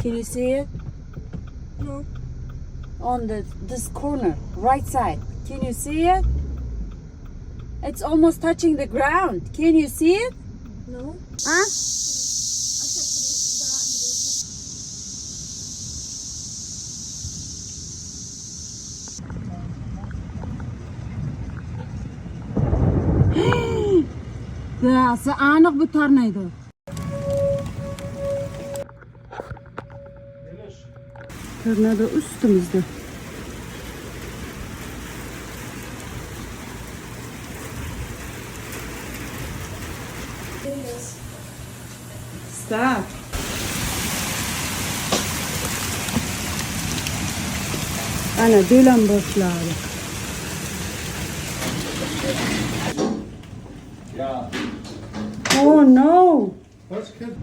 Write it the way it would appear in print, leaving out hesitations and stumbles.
Can you see it? No. On this corner, right side. Can you see it? It's almost touching the ground. Can you see it? No. Huh? Ya, anıq bu tornado. Tornado üstümüzde. Stop. Ana dülen boşları. Ja, Oh no. was kind?